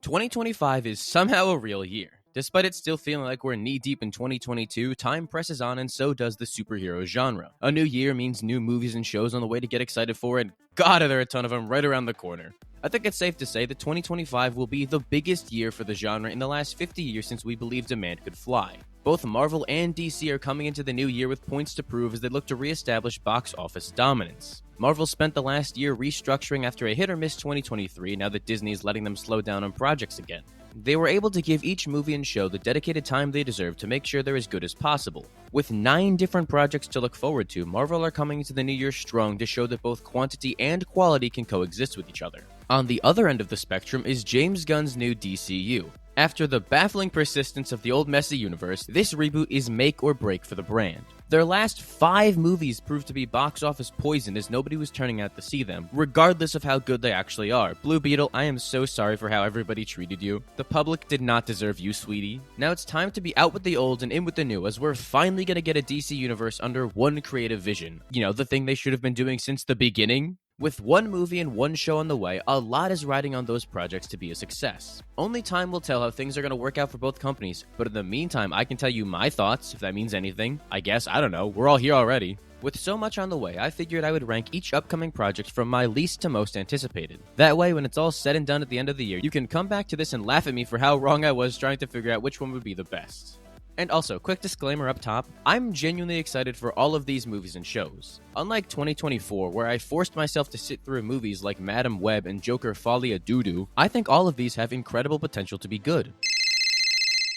2025 is somehow a real year. Despite it still feeling like we're knee-deep in 2022, time presses on and so does the superhero genre. A new year means new movies and shows on the way to get excited for, and God, are there a ton of them right around the corner. I think it's safe to say that 2025 will be the biggest year for the genre in the last 50 years since we believed demand could fly. Both Marvel and DC are coming into the new year with points to prove as they look to re-establish box office dominance. Marvel spent the last year restructuring after a hit-or-miss 2023 now that Disney is letting them slow down on projects again. They were able to give each movie and show the dedicated time they deserve to make sure they're as good as possible. With 9 different projects to look forward to, Marvel are coming into the new year strong to show that both quantity and quality can coexist with each other. On the other end of the spectrum is James Gunn's new DCU. After the baffling persistence of the old messy universe, this reboot is make or break for the brand. Their last 5 movies proved to be box office poison as nobody was turning out to see them, regardless of how good they actually are. Blue Beetle, I am so sorry for how everybody treated you. The public did not deserve you, sweetie. Now it's time to be out with the old and in with the new, as we're finally gonna get a DC universe under one creative vision. You know, the thing they should have been doing since the beginning? With one movie and one show on the way, a lot is riding on those projects to be a success. Only time will tell how things are going to work out for both companies, but in the meantime, I can tell you my thoughts, if that means anything. I guess, I don't know, we're all here already. With so much on the way, I figured I would rank each upcoming project from my least to most anticipated. That way, when it's all said and done at the end of the year, you can come back to this and laugh at me for how wrong I was trying to figure out which one would be the best. And also, quick disclaimer up top, I'm genuinely excited for all of these movies and shows. Unlike 2024, where I forced myself to sit through movies like Madam Web and Joker Folia Doo-Doo, I think all of these have incredible potential to be good.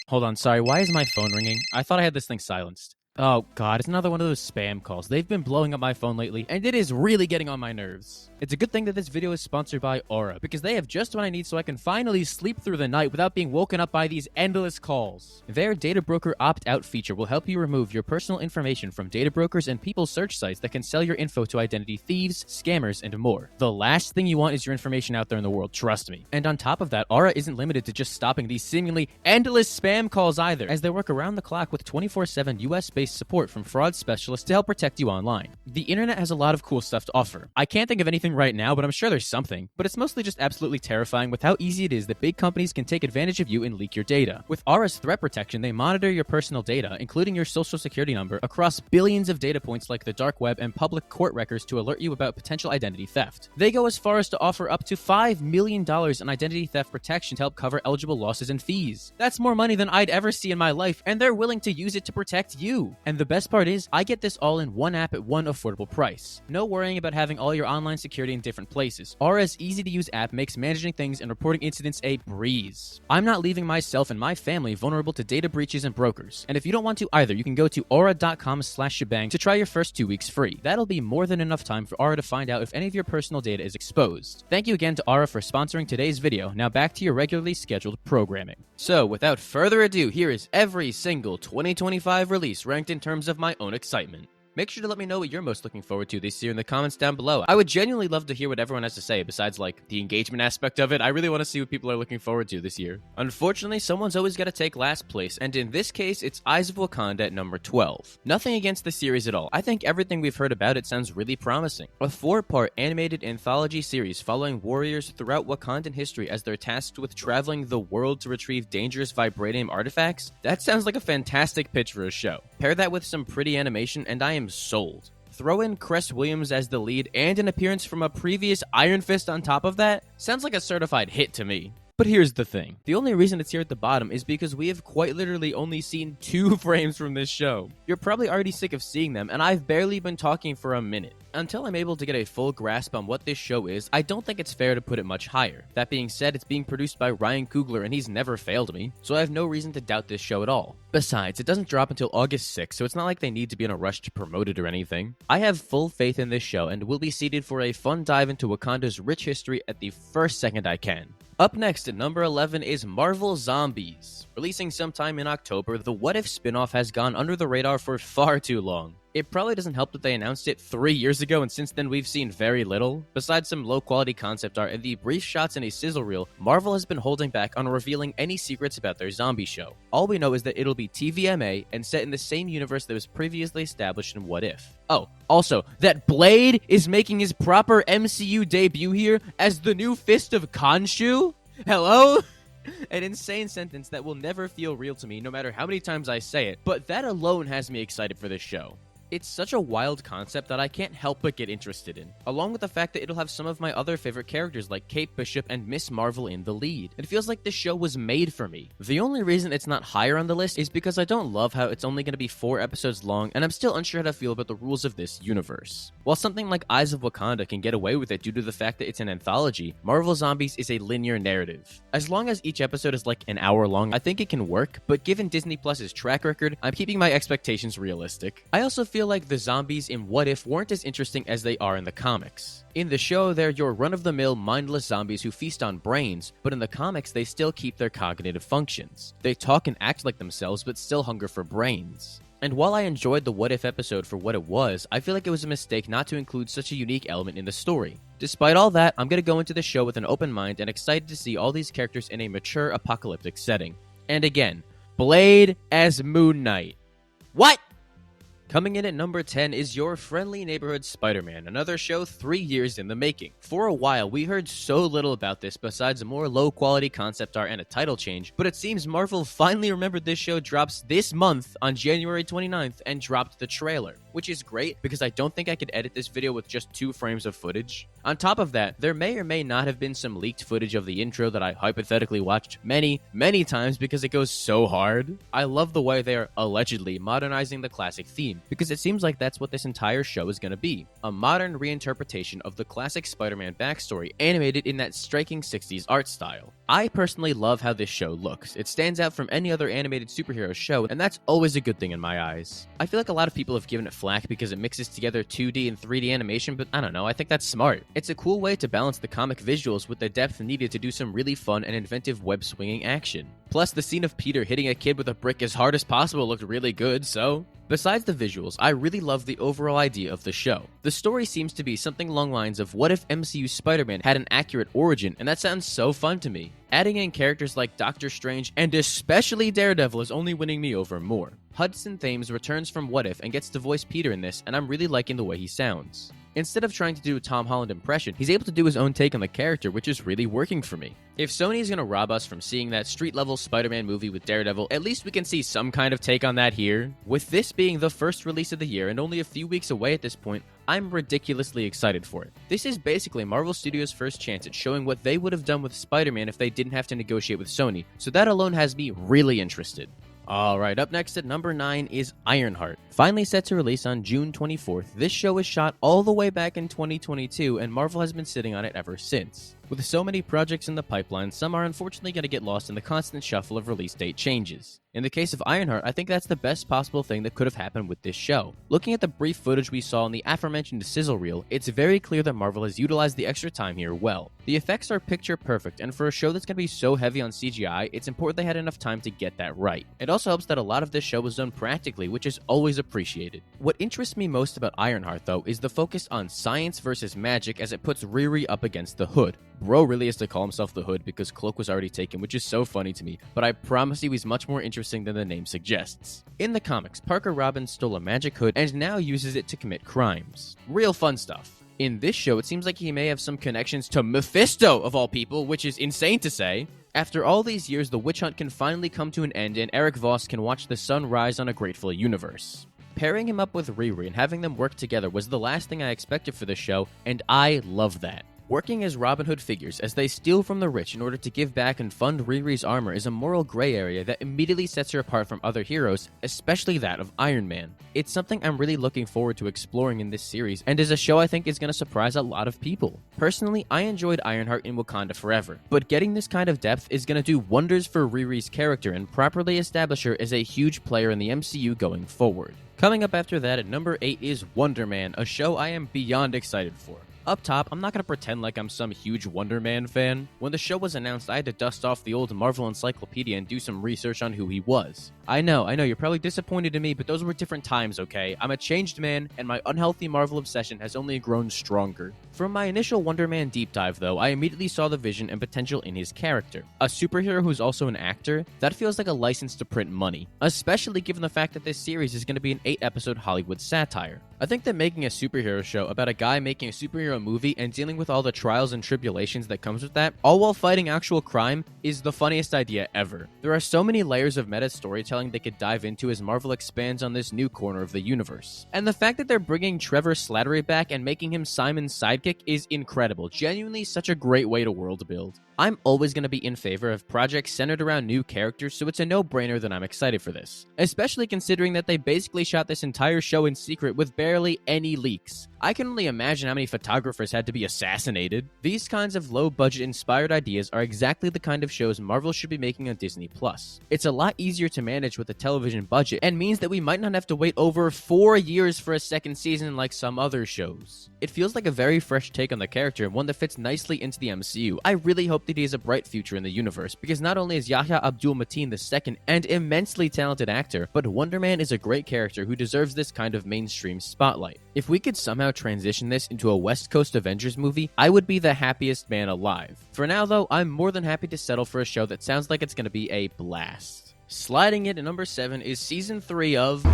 Hold on, sorry, why is my phone ringing? I thought I had this thing silenced. Oh god, it's another one of those spam calls. They've been blowing up my phone lately, and it is really getting on my nerves. It's a good thing that this video is sponsored by Aura, because they have just what I need so I can finally sleep through the night without being woken up by these endless calls. Their Data Broker Opt-Out feature will help you remove your personal information from data brokers and people search sites that can sell your info to identity thieves, scammers, and more. The last thing you want is your information out there in the world, trust me. And on top of that, Aura isn't limited to just stopping these seemingly endless spam calls either, as they work around the clock with 24/7 US-based support from fraud specialists to help protect you online. The internet has a lot of cool stuff to offer. I can't think of anything right now, but I'm sure there's something. But it's mostly just absolutely terrifying with how easy it is that big companies can take advantage of you and leak your data. With Aura's threat protection, they monitor your personal data, including your social security number, across billions of data points like the dark web and public court records to alert you about potential identity theft. They go as far as to offer up to $5 million in identity theft protection to help cover eligible losses and fees. That's more money than I'd ever see in my life, and they're willing to use it to protect you. And the best part is, I get this all in one app at one affordable price. No worrying about having all your online security in different places. Aura's easy-to-use app makes managing things and reporting incidents a breeze. I'm not leaving myself and my family vulnerable to data breaches and brokers. And if you don't want to either, you can go to aura.com/shebang to try your first 2 weeks free. That'll be more than enough time for Aura to find out if any of your personal data is exposed. Thank you again to Aura for sponsoring today's video. Now back to your regularly scheduled programming. So, without further ado, here is every single 2025 release ranked in terms of my own excitement. Make sure to let me know what you're most looking forward to this year in the comments down below. I would genuinely love to hear what everyone has to say besides, like, the engagement aspect of it. I really want to see what people are looking forward to this year. Unfortunately, someone's always got to take last place, and in this case, it's Eyes of Wakanda at number 12. Nothing against the series at all. I think everything we've heard about it sounds really promising. A 4-part animated anthology series following warriors throughout Wakandan history as they're tasked with traveling the world to retrieve dangerous vibranium artifacts? That sounds like a fantastic pitch for a show. Pair that with some pretty animation, and I am sold. Throw in Cress Williams as the lead and an appearance from a previous Iron Fist on top of that? Sounds like a certified hit to me. But here's the thing. The only reason it's here at the bottom is because we have quite literally only seen 2 frames from this show. You're probably already sick of seeing them, and I've barely been talking for a minute. Until I'm able to get a full grasp on what this show is, I don't think it's fair to put it much higher. That being said, it's being produced by Ryan Coogler, and he's never failed me, so I have no reason to doubt this show at all. Besides, it doesn't drop until August 6th, so it's not like they need to be in a rush to promote it or anything. I have full faith in this show, and will be seated for a fun dive into Wakanda's rich history at the first second I can. Up next at number 11 is Marvel Zombies. Releasing sometime in October, the What If spin-off has gone under the radar for far too long. It probably doesn't help that they announced it 3 years ago, and since then we've seen very little. Besides some low-quality concept art and the brief shots in a sizzle reel, Marvel has been holding back on revealing any secrets about their zombie show. All we know is that it'll be TVMA and set in the same universe that was previously established in What If. Oh, also, that Blade is making his proper MCU debut here as the new Fist of Khonshu? Hello? An insane sentence that will never feel real to me no matter how many times I say it, but that alone has me excited for this show. It's such a wild concept that I can't help but get interested in, along with the fact that it'll have some of my other favorite characters like Kate Bishop and Miss Marvel in the lead. It feels like this show was made for me. The only reason it's not higher on the list is because I don't love how it's only going to be 4 episodes long, and I'm still unsure how to feel about the rules of this universe. While something like Eyes of Wakanda can get away with it due to the fact that it's an anthology, Marvel Zombies is a linear narrative. As long as each episode is like an hour long, I think it can work, but given Disney Plus's track record, I'm keeping my expectations realistic. I also feel like the zombies in What If weren't as interesting as they are in the comics. In the show, they're your run-of-the-mill, mindless zombies who feast on brains, but in the comics, they still keep their cognitive functions. They talk and act like themselves, but still hunger for brains. And while I enjoyed the What If episode for what it was, I feel like it was a mistake not to include such a unique element in the story. Despite all that, I'm gonna go into the show with an open mind and excited to see all these characters in a mature, apocalyptic setting. And again, Blade as Moon Knight. What? Coming in at number 10 is your friendly neighborhood Spider-Man, another show 3 years in the making. For a while, we heard so little about this besides a more low-quality concept art and a title change, but it seems Marvel finally remembered this show drops this month on January 29th and dropped the trailer, which is great because I don't think I could edit this video with just 2 frames of footage. On top of that, there may or may not have been some leaked footage of the intro that I hypothetically watched many times because it goes so hard. I love the way they are allegedly modernizing the classic theme, because it seems like that's what this entire show is going to be. A modern reinterpretation of the classic Spider-Man backstory, animated in that striking 60s art style. I personally love how this show looks. It stands out from any other animated superhero show, and that's always a good thing in my eyes. I feel like a lot of people have given it flack because it mixes together 2D and 3D animation, but I don't know, I think that's smart. It's a cool way to balance the comic visuals with the depth needed to do some really fun and inventive web-swinging action. Plus, the scene of Peter hitting a kid with a brick as hard as possible looked really good, so... Besides the visuals, I really love the overall idea of the show. The story seems to be something along the lines of what if MCU Spider-Man had an accurate origin, and that sounds so fun to me. Adding in characters like Doctor Strange, and especially Daredevil, is only winning me over more. Hudson Thames returns from What If and gets to voice Peter in this, and I'm really liking the way he sounds. Instead of trying to do a Tom Holland impression, he's able to do his own take on the character, which is really working for me. If Sony is going to rob us from seeing that street-level Spider-Man movie with Daredevil, at least we can see some kind of take on that here. With this being the first release of the year and only a few weeks away at this point, I'm ridiculously excited for it. This is basically Marvel Studios' first chance at showing what they would have done with Spider-Man if they didn't have to negotiate with Sony, so that alone has me really interested. Alright, up next at number 9 is Ironheart. Finally set to release on June 24th, this show was shot all the way back in 2022, and Marvel has been sitting on it ever since. With so many projects in the pipeline, some are unfortunately going to get lost in the constant shuffle of release date changes. In the case of Ironheart, I think that's the best possible thing that could have happened with this show. Looking at the brief footage we saw in the aforementioned sizzle reel, it's very clear that Marvel has utilized the extra time here well. The effects are picture perfect, and for a show that's going to be so heavy on CGI, it's important they had enough time to get that right. It also helps that a lot of this show was done practically, which is always appreciated. What interests me most about Ironheart, though, is the focus on science versus magic as it puts Riri up against the Hood. Bro really has to call himself the Hood because Cloak was already taken, which is so funny to me, but I promise you he's much more interesting than the name suggests. In the comics, Parker Robbins stole a magic hood and now uses it to commit crimes. Real fun stuff. In this show, it seems like he may have some connections to Mephisto, of all people, which is insane to say. After all these years, the witch hunt can finally come to an end and Eric Voss can watch the sun rise on a grateful universe. Pairing him up with Riri and having them work together was the last thing I expected for the show, and I love that. Working as Robin Hood figures as they steal from the rich in order to give back and fund Riri's armor is a moral gray area that immediately sets her apart from other heroes, especially that of Iron Man. It's something I'm really looking forward to exploring in this series, and is a show I think is going to surprise a lot of people. Personally, I enjoyed Ironheart in Wakanda Forever, but getting this kind of depth is going to do wonders for Riri's character and properly establish her as a huge player in the MCU going forward. Coming up after that at number 8 is Wonder Man, a show I am beyond excited for. Up top, I'm not going to pretend like I'm some huge Wonder Man fan. When the show was announced, I had to dust off the old Marvel Encyclopedia and do some research on who he was. I know, you're probably disappointed in me, but those were different times, okay? I'm a changed man, and my unhealthy Marvel obsession has only grown stronger. From my initial Wonder Man deep dive, though, I immediately saw the vision and potential in his character. A superhero who's also an actor? That feels like a license to print money, especially given the fact that this series is going to be an 8-episode Hollywood satire. I think that making a superhero show about a guy making a superhero movie and dealing with all the trials and tribulations that comes with that, all while fighting actual crime, is the funniest idea ever. There are so many layers of meta storytelling they could dive into as Marvel expands on this new corner of the universe. And the fact that they're bringing Trevor Slattery back and making him Simon's sidekick is incredible. Genuinely such a great way to world build. I'm always going to be in favor of projects centered around new characters, so it's a no-brainer that I'm excited for this. Especially considering that they basically shot this entire show in secret with barely any leaks. I can only imagine how many photographers had to be assassinated. These kinds of low-budget inspired ideas are exactly the kind of shows Marvel should be making on Disney+. It's a lot easier to manage with a television budget and means that we might not have to wait over 4 years for a second season like some other shows. It feels like a very fresh take on the character and one that fits nicely into the MCU. I really hope that he has a bright future in the universe, because not only is Yahya Abdul-Mateen II an immensely talented actor, but Wonder Man is a great character who deserves this kind of mainstream spotlight. If we could somehow transition this into a West Coast Avengers movie, I would be the happiest man alive. For now though, I'm more than happy to settle for a show that sounds like it's going to be a blast. Sliding it at number 7 is Season 3 of...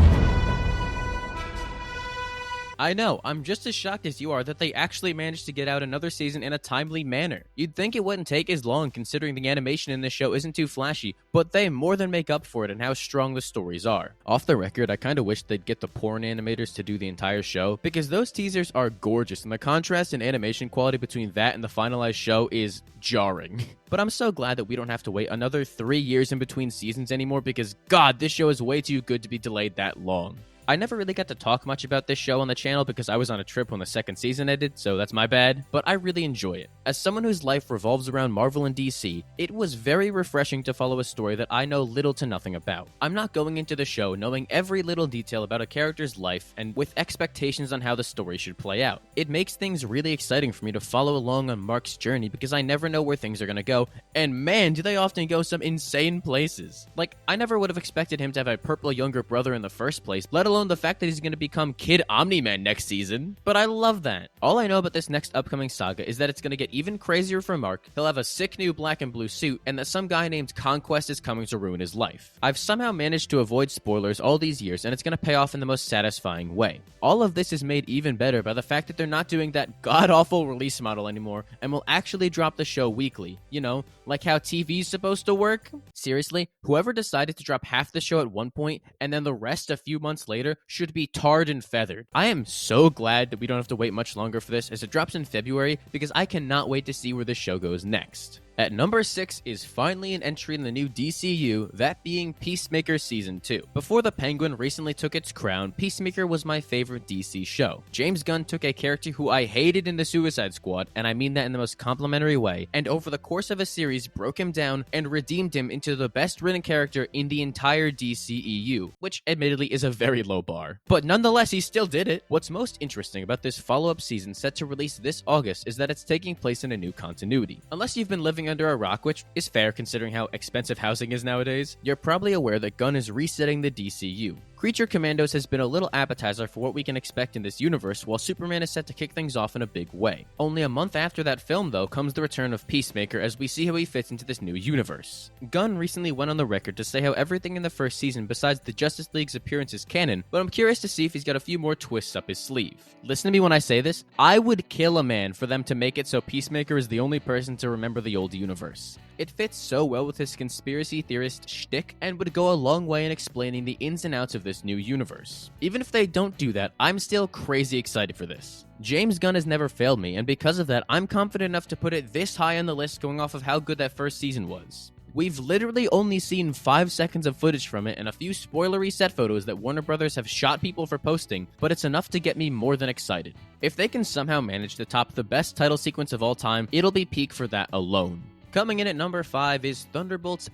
I know, I'm just as shocked as you are that they actually managed to get out another season in a timely manner. You'd think it wouldn't take as long considering the animation in this show isn't too flashy, but they more than make up for it in how strong the stories are. Off the record, I kinda wish they'd get the porn animators to do the entire show, because those teasers are gorgeous and the contrast in animation quality between that and the finalized show is jarring. But I'm so glad that we don't have to wait another 3 years in between seasons anymore, because God, this show is way too good to be delayed that long. I never really got to talk much about this show on the channel because I was on a trip when the second season ended, so that's my bad, but I really enjoy it. As someone whose life revolves around Marvel and DC, it was very refreshing to follow a story that I know little to nothing about. I'm not going into the show knowing every little detail about a character's life and with expectations on how the story should play out. It makes things really exciting for me to follow along on Mark's journey because I never know where things are gonna go, and man, do they often go some insane places. Like, I never would have expected him to have a purple younger brother in the first place, let alone the fact that he's going to become Kid Omni-Man next season, but I love that. All I know about this next upcoming saga is that it's going to get even crazier for Mark, he'll have a sick new black and blue suit, and that some guy named Conquest is coming to ruin his life. I've somehow managed to avoid spoilers all these years, and it's going to pay off in the most satisfying way. All of this is made even better by the fact that they're not doing that god-awful release model anymore, and will actually drop the show weekly. You know, like how TV's supposed to work? Seriously, whoever decided to drop half the show at one point, and then the rest a few months later, should be tarred and feathered. I am so glad that we don't have to wait much longer for this as it drops in February, because I cannot wait to see where this show goes next. At number 6 is finally an entry in the new DCU, that being Peacemaker Season 2. Before the Penguin recently took its crown, Peacemaker was my favorite DC show. James Gunn took a character who I hated in the Suicide Squad, and I mean that in the most complimentary way, and over the course of a series broke him down and redeemed him into the best written character in the entire DCEU, which admittedly is a very low bar. But nonetheless, he still did it. What's most interesting about this follow-up season set to release this August is that it's taking place in a new continuity. Unless you've been living under a rock, which is fair considering how expensive housing is nowadays, you're probably aware that Gunn is resetting the DCU. Creature Commandos has been a little appetizer for what we can expect in this universe, while Superman is set to kick things off in a big way. Only a month after that film, though, comes the return of Peacemaker as we see how he fits into this new universe. Gunn recently went on the record to say how everything in the first season besides the Justice League's appearance is canon, but I'm curious to see if he's got a few more twists up his sleeve. Listen to me when I say this, I would kill a man for them to make it so Peacemaker is the only person to remember the old universe. It fits so well with his conspiracy theorist shtick and would go a long way in explaining the ins and outs of this new universe. Even if they don't do that, I'm still crazy excited for this. James Gunn has never failed me, and because of that, I'm confident enough to put it this high on the list going off of how good that first season was. We've literally only seen 5 seconds of footage from it and a few spoilery set photos that Warner Brothers have shot people for posting, but it's enough to get me more than excited. If they can somehow manage to top the best title sequence of all time, it'll be peak for that alone. Coming in at number 5 is Thunderbolts**,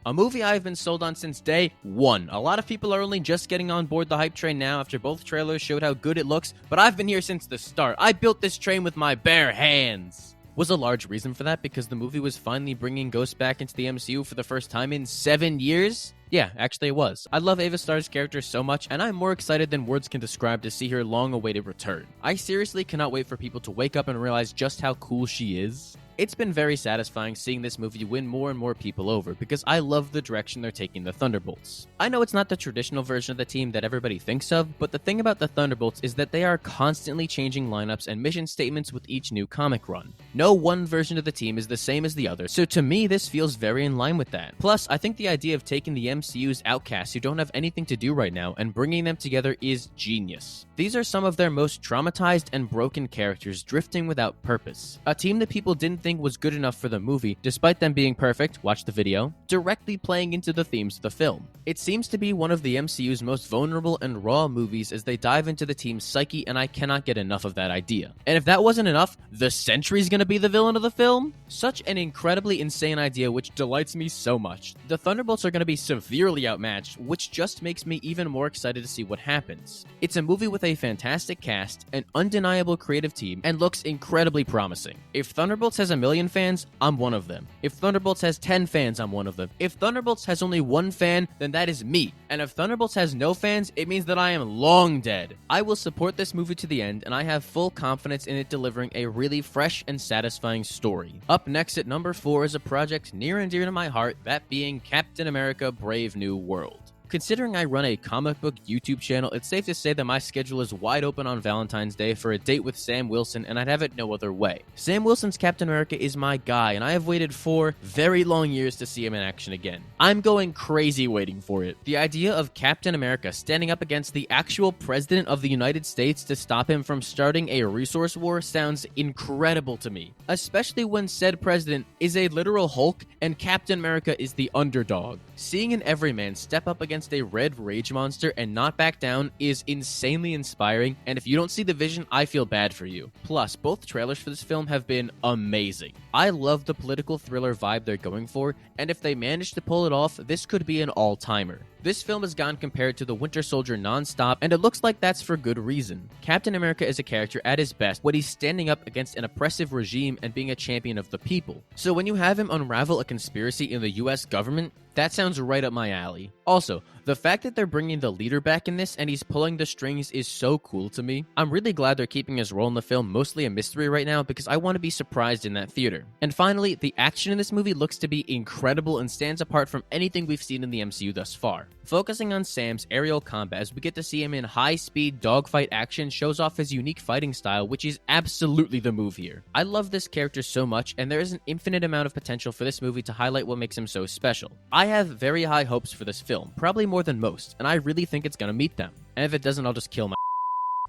a movie I've been sold on since day one. A lot of people are only just getting on board the hype train now after both trailers showed how good it looks, but I've been here since the start. I built this train with my bare hands. Was a large reason for that because the movie was finally bringing Ghost back into the MCU for the first time in 7 years? Yeah, actually it was. I love Ava Starr's character so much, and I'm more excited than words can describe to see her long-awaited return. I seriously cannot wait for people to wake up and realize just how cool she is. It's been very satisfying seeing this movie win more and more people over because I love the direction they're taking the Thunderbolts. I know it's not the traditional version of the team that everybody thinks of, but the thing about the Thunderbolts is that they are constantly changing lineups and mission statements with each new comic run. No one version of the team is the same as the other, so to me this feels very in line with that. Plus, I think the idea of taking the MCU's outcasts who don't have anything to do right now and bringing them together is genius. These are some of their most traumatized and broken characters drifting without purpose. A team that people didn't think was good enough for the movie, despite them being perfect, watch the video, directly playing into the themes of the film. It seems to be one of the MCU's most vulnerable and raw movies as they dive into the team's psyche, and I cannot get enough of that idea. And if that wasn't enough, the Sentry's gonna be the villain of the film? Such an incredibly insane idea which delights me so much. The Thunderbolts are gonna be severely outmatched, which just makes me even more excited to see what happens. It's a movie with a fantastic cast, an undeniable creative team, and looks incredibly promising. If Thunderbolts has 1 million fans, I'm one of them. If Thunderbolts has 10 fans, I'm one of them. If Thunderbolts has only 1 fan, then that is me. And if Thunderbolts has no fans, it means that I am long dead. I will support this movie to the end, and I have full confidence in it delivering a really fresh and satisfying story. Up next at number 4 is a project near and dear to my heart, that being Captain America: Brave New World. Considering I run a comic book YouTube channel, it's safe to say that my schedule is wide open on Valentine's Day for a date with Sam Wilson, and I'd have it no other way. Sam Wilson's Captain America is my guy, and I have waited 4 very long years to see him in action again. I'm going crazy waiting for it. The idea of Captain America standing up against the actual President of the United States to stop him from starting a resource war sounds incredible to me, especially when said president is a literal Hulk and Captain America is the underdog. Seeing an everyman step up against a red rage monster and not back down is insanely inspiring, and if you don't see the vision, I feel bad for you. Plus, both trailers for this film have been amazing. I love the political thriller vibe they're going for, and if they manage to pull it off, this could be an all-timer. This film has gotten compared to The Winter Soldier non-stop, and it looks like that's for good reason. Captain America is a character at his best when he's standing up against an oppressive regime and being a champion of the people. So when you have him unravel a conspiracy in the US government, that sounds right up my alley. Also, the fact that they're bringing the leader back in this and he's pulling the strings is so cool to me. I'm really glad they're keeping his role in the film mostly a mystery right now because I want to be surprised in that theater. And finally, the action in this movie looks to be incredible and stands apart from anything we've seen in the MCU thus far. Focusing on Sam's aerial combat as we get to see him in high-speed dogfight action shows off his unique fighting style, which is absolutely the move here. I love this character so much, and there is an infinite amount of potential for this movie to highlight what makes him so special. I have very high hopes for this film, probably more than most, and I really think it's gonna meet them. And if it doesn't, I'll just kill my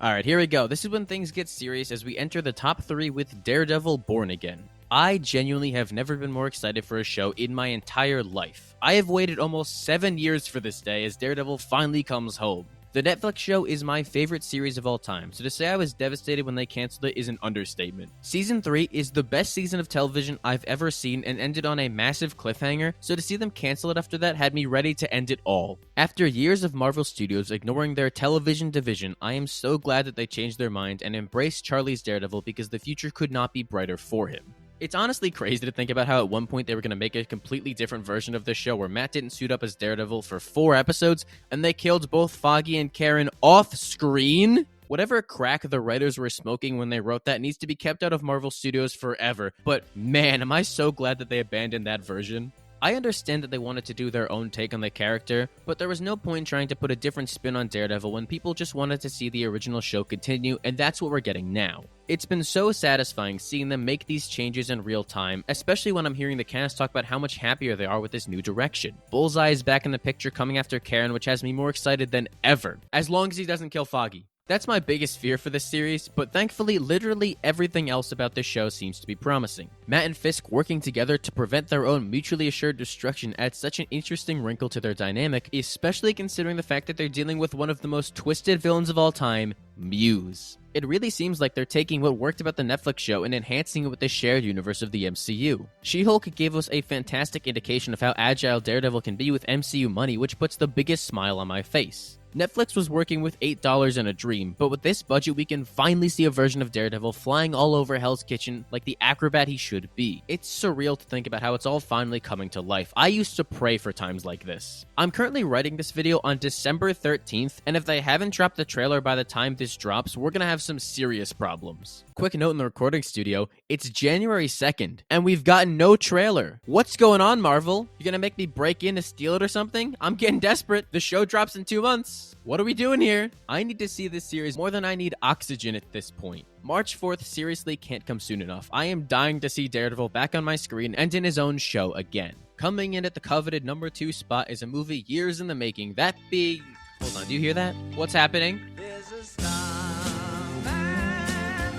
Alright, here we go. This is when things get serious as we enter the top 3 with Daredevil: Born Again. I genuinely have never been more excited for a show in my entire life. I have waited almost 7 years for this day as Daredevil finally comes home. The Netflix show is my favorite series of all time, so to say I was devastated when they canceled it is an understatement. Season 3 is the best season of television I've ever seen and ended on a massive cliffhanger, so to see them cancel it after that had me ready to end it all. After years of Marvel Studios ignoring their television division, I am so glad that they changed their mind and embraced Charlie's Daredevil because the future could not be brighter for him. It's honestly crazy to think about how at one point they were going to make a completely different version of this show where Matt didn't suit up as Daredevil for 4 episodes, and they killed both Foggy and Karen off screen. Whatever crack the writers were smoking when they wrote that needs to be kept out of Marvel Studios forever, but man, am I so glad that they abandoned that version. I understand that they wanted to do their own take on the character, but there was no point in trying to put a different spin on Daredevil when people just wanted to see the original show continue, and that's what we're getting now. It's been so satisfying seeing them make these changes in real time, especially when I'm hearing the cast talk about how much happier they are with this new direction. Bullseye is back in the picture coming after Karen, which has me more excited than ever, as long as he doesn't kill Foggy. That's my biggest fear for this series, but thankfully, literally everything else about this show seems to be promising. Matt and Fisk working together to prevent their own mutually assured destruction adds such an interesting wrinkle to their dynamic, especially considering the fact that they're dealing with one of the most twisted villains of all time, Muse. It really seems like they're taking what worked about the Netflix show and enhancing it with the shared universe of the MCU. She-Hulk gave us a fantastic indication of how agile Daredevil can be with MCU money, which puts the biggest smile on my face. Netflix was working with $8 and a dream, but with this budget we can finally see a version of Daredevil flying all over Hell's Kitchen like the acrobat he should be. It's surreal to think about how it's all finally coming to life. I used to pray for times like this. I'm currently writing this video on December 13th, and if they haven't dropped the trailer by the time this this drops, we're gonna have some serious problems. Quick note in the recording studio, it's January 2nd, and we've gotten no trailer. What's going on, Marvel? You gonna make me break in to steal it or something? I'm getting desperate. The show drops in 2 months. What are we doing here? I need to see this series more than I need oxygen at this point. March 4th seriously can't come soon enough. I am dying to see Daredevil back on my screen and in his own show again. Coming in at the coveted number 2 spot is a movie years in the making, that being... Hold on, do you hear that? What's happening?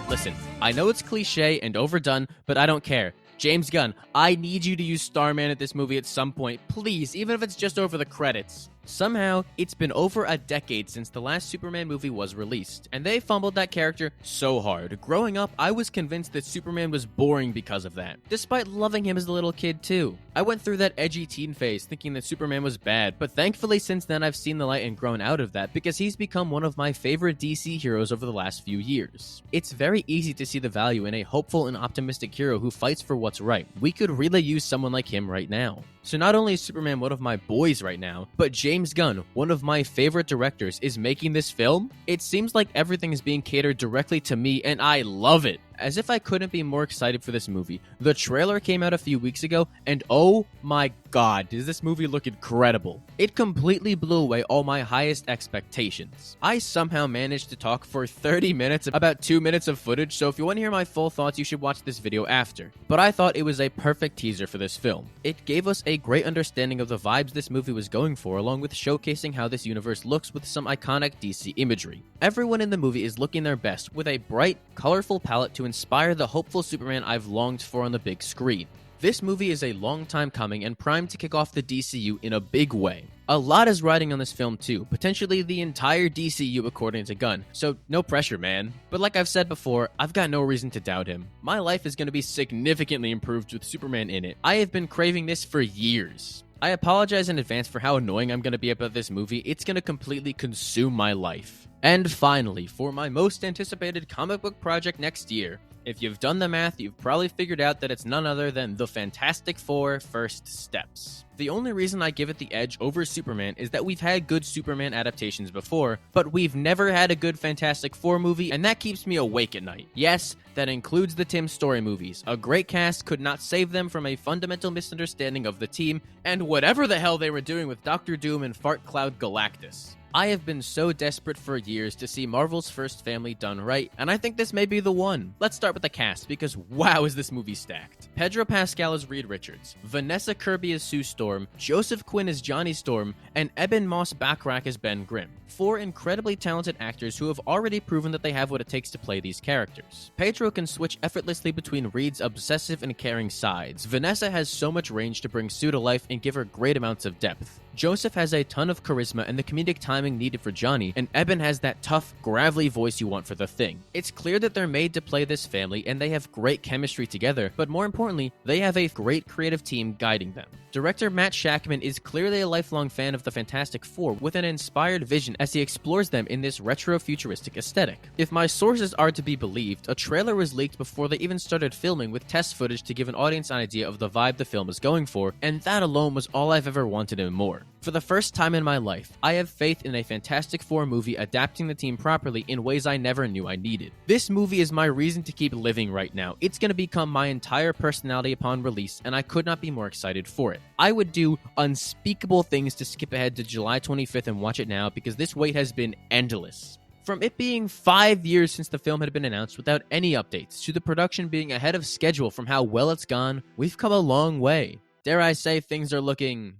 Listen, I know it's cliche and overdone, but I don't care. James Gunn, I need you to use Starman at this movie at some point, please, even if it's just over the credits. Somehow, it's been over a decade since the last Superman movie was released, and they fumbled that character so hard. Growing up, I was convinced that Superman was boring because of that, despite loving him as a little kid too. I went through that edgy teen phase thinking that Superman was bad, but thankfully since then I've seen the light and grown out of that because he's become one of my favorite DC heroes over the last few years. It's very easy to see the value in a hopeful and optimistic hero who fights for what's right. We could really use someone like him right now. So not only is Superman one of my boys right now, but James Gunn, one of my favorite directors, is making this film. It seems like everything is being catered directly to me, and I love it. As if I couldn't be more excited for this movie. The trailer came out a few weeks ago, and oh my god, does this movie look incredible. It completely blew away all my highest expectations. I somehow managed to talk for 30 minutes about 2 minutes of footage, so if you want to hear my full thoughts, you should watch this video after. But I thought it was a perfect teaser for this film. It gave us a great understanding of the vibes this movie was going for, along with showcasing how this universe looks with some iconic DC imagery. Everyone in the movie is looking their best, with a bright, colorful palette to inspire the hopeful Superman I've longed for on the big screen. This movie is a long time coming and primed to kick off the DCU in a big way. A lot is riding on this film too, potentially the entire DCU according to Gunn, so no pressure, man. But like I've said before, I've got no reason to doubt him. My life is going to be significantly improved with Superman in it. I have been craving this for years. I apologize in advance for how annoying I'm going to be about this movie. It's going to completely consume my life. And finally, for my most anticipated comic book project next year, if you've done the math, you've probably figured out that it's none other than The Fantastic Four: First Steps. The only reason I give it the edge over Superman is that we've had good Superman adaptations before, but we've never had a good Fantastic Four movie, and that keeps me awake at night. Yes, that includes the Tim Story movies. A great cast could not save them from a fundamental misunderstanding of the team, and whatever the hell they were doing with Doctor Doom and Fart Cloud Galactus. I have been so desperate for years to see Marvel's first family done right, and I think this may be the one. Let's start with the cast, because wow is this movie stacked. Pedro Pascal as Reed Richards, Vanessa Kirby as Sue Storm, Joseph Quinn as Johnny Storm, and Eben Moss-Backrack as Ben Grimm. 4 incredibly talented actors who have already proven that they have what it takes to play these characters. Pedro can switch effortlessly between Reed's obsessive and caring sides. Vanessa has so much range to bring Sue to life and give her great amounts of depth. Joseph has a ton of charisma and the comedic timing needed for Johnny, and Eben has that tough, gravelly voice you want for the Thing. It's clear that they're made to play this family and they have great chemistry together, but more importantly, they have a great creative team guiding them. Director Matt Shakman is clearly a lifelong fan of the Fantastic Four with an inspired vision as he explores them in this retro-futuristic aesthetic. If my sources are to be believed, a trailer was leaked before they even started filming with test footage to give an audience an idea of the vibe the film is going for, and that alone was all I've ever wanted and more. For the first time in my life, I have faith in a Fantastic Four movie adapting the team properly in ways I never knew I needed. This movie is my reason to keep living right now. It's going to become my entire personality upon release, and I could not be more excited for it. I would do unspeakable things to skip ahead to July 25th and watch it now because this wait has been endless. From it being 5 years since the film had been announced without any updates, to the production being ahead of schedule from how well it's gone, we've come a long way. Dare I say things are looking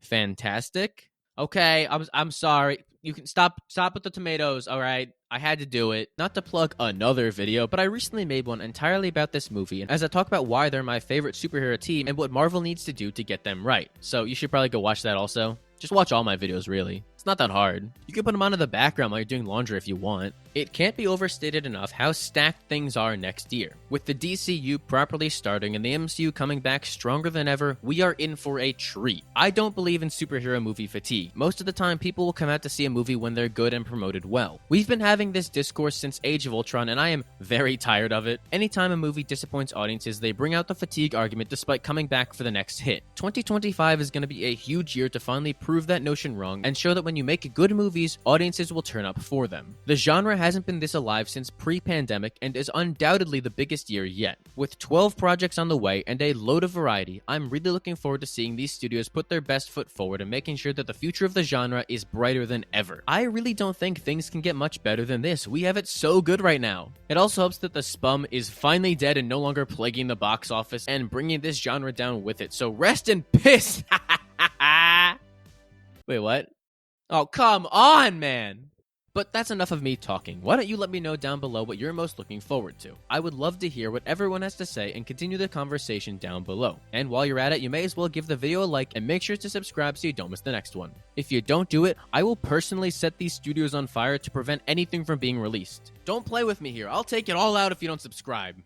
fantastic? Okay, I'm sorry. You can stop with the tomatoes, all right? I had to do it. Not to plug another video, but I recently made one entirely about this movie, and as I talk about why they're my favorite superhero team and what Marvel needs to do to get them right. So you should probably go watch that also. Just watch all my videos, really. It's not that hard. You can put them on in the background while you're doing laundry if you want. It can't be overstated enough how stacked things are next year. With the DCU properly starting and the MCU coming back stronger than ever, we are in for a treat. I don't believe in superhero movie fatigue. Most of the time, people will come out to see a movie when they're good and promoted well. We've been having this discourse since Age of Ultron, and I am very tired of it. Anytime a movie disappoints audiences, they bring out the fatigue argument despite coming back for the next hit. 2025 is going to be a huge year to finally prove that notion wrong and show that when you make good movies, audiences will turn up for them. The genre hasn't been this alive since pre-pandemic and is undoubtedly the biggest year yet. With 12 projects on the way and a load of variety, I'm really looking forward to seeing these studios put their best foot forward and making sure that the future of the genre is brighter than ever. I really don't think things can get much better than this. We have it so good right now. It also helps that the spum is finally dead and no longer plaguing the box office and bringing this genre down with it. So rest in piss. Wait, what? Oh, come on, man. But that's enough of me talking. Why don't you let me know down below what you're most looking forward to? I would love to hear what everyone has to say and continue the conversation down below. And while you're at it, you may as well give the video a like and make sure to subscribe so you don't miss the next one. If you don't do it, I will personally set these studios on fire to prevent anything from being released. Don't play with me here. I'll take it all out if you don't subscribe.